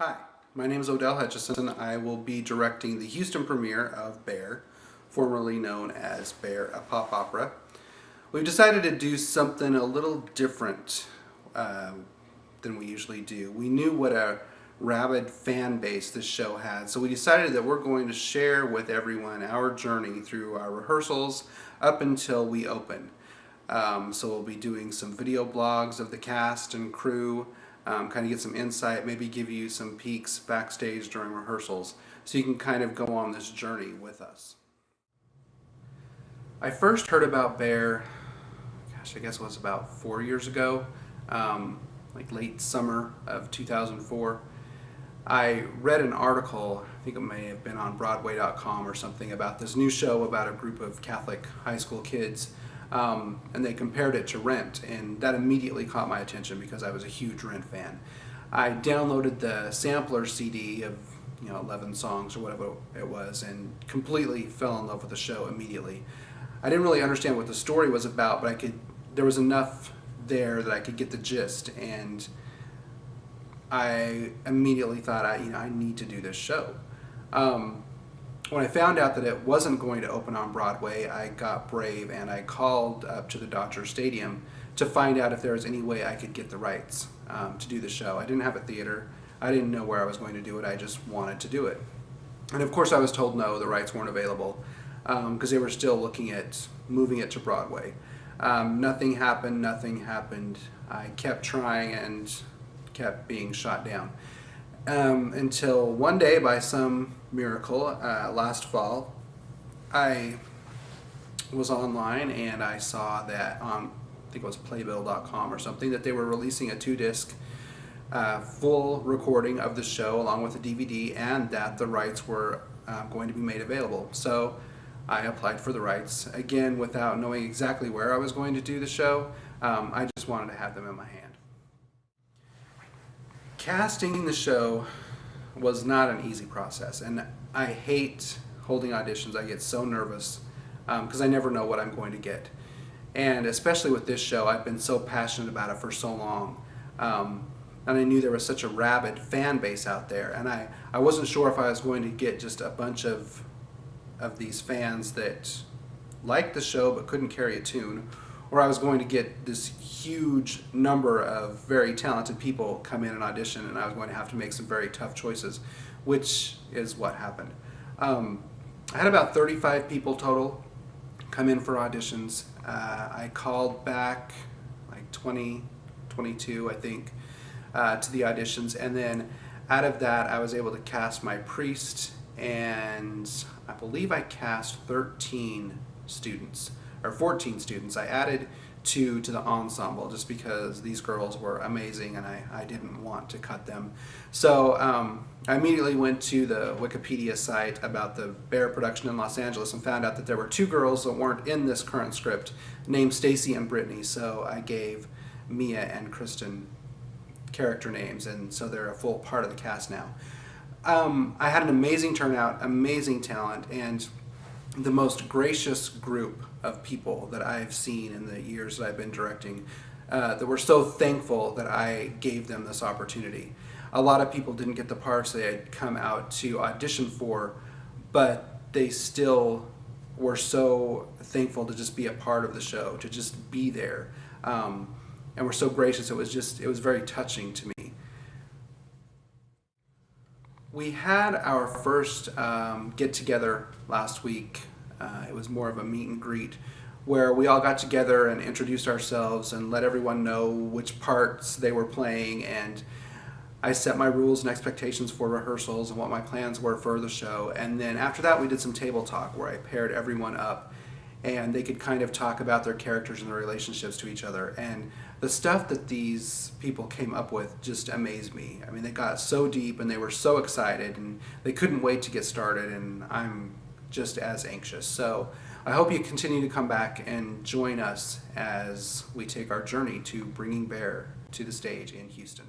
Hi, my name is Odell Hutchison. I will be directing the Houston premiere of Bear, formerly known as Bear, a pop opera. We've decided to do something a little different than we usually do. We knew what a rabid fan base this show had, so we decided that we're going to share with everyone our journey through our rehearsals up until we open. So we'll be doing some video blogs of the cast and crew, kind of get some insight, maybe give you some peeks backstage during rehearsals so you can kind of go on this journey with us. I first heard about Bear, I guess it was about 4 years ago, like late summer of 2004. I read an article, I think it may have been on Broadway.com or something, about this new show about a group of Catholic high school kids. And they compared it to Rent, and that immediately caught my attention because I was a huge Rent fan. I downloaded the sampler CD of 11 songs or whatever it was and completely fell in love with the show immediately. I didn't really understand what the story was about, but there was enough there that I could get the gist, and I immediately thought I need to do this show. When I found out that it wasn't going to open on Broadway, I got brave and I called up to the Dodger Stadium to find out if there was any way I could get the rights to do the show. I didn't have a theater. I didn't know where I was going to do it. I just wanted to do it. And of course I was told no, the rights weren't available because they were still looking at moving it to Broadway. Nothing happened. I kept trying and kept being shot down. Until one day, by some miracle, last fall, I was online and I saw that on, I think it was Playbill.com or something, that they were releasing a 2-disc full recording of the show along with a DVD, and that the rights were going to be made available. So I applied for the rights, again without knowing exactly where I was going to do the show. I just wanted to have them in my hand. Casting the show was not an easy process, and I hate holding auditions. I get so nervous because I never know what I'm going to get. And especially with this show, I've been so passionate about it for so long. And I knew there was such a rabid fan base out there, and I wasn't sure if I was going to get just a bunch of these fans that liked the show but couldn't carry a tune, or I was going to get this huge number of very talented people come in and audition, and I was going to have to make some very tough choices, which is what happened. I had about 35 people total come in for auditions. I called back like 22, I think, to the auditions, and then out of that I was able to cast my priest, and I believe I cast 13 students. Or 14 students. I added 2 to the ensemble just because these girls were amazing and I didn't want to cut them. So I immediately went to the Wikipedia site about the Bear production in Los Angeles and found out that there were 2 girls that weren't in this current script named Stacy and Brittany, so I gave Mia and Kristen character names, and so they're a full part of the cast now. I had an amazing turnout, amazing talent, and the most gracious group of people that I've seen in the years that I've been directing, that were so thankful that I gave them this opportunity. A lot of people didn't get the parts they had come out to audition for, but they still were so thankful to just be a part of the show, to just be there, and were so gracious. It was very touching to me. We had our first get-together last week. It was more of a meet and greet where we all got together and introduced ourselves and let everyone know which parts they were playing, and I set my rules and expectations for rehearsals and what my plans were for the show. And then after that we did some table talk where I paired everyone up and they could kind of talk about their characters and their relationships to each other. And the stuff that these people came up with just amazed me. I mean, they got so deep and they were so excited and they couldn't wait to get started, and I'm just as anxious. So I hope you continue to come back and join us as we take our journey to bringing Bear to the stage in Houston.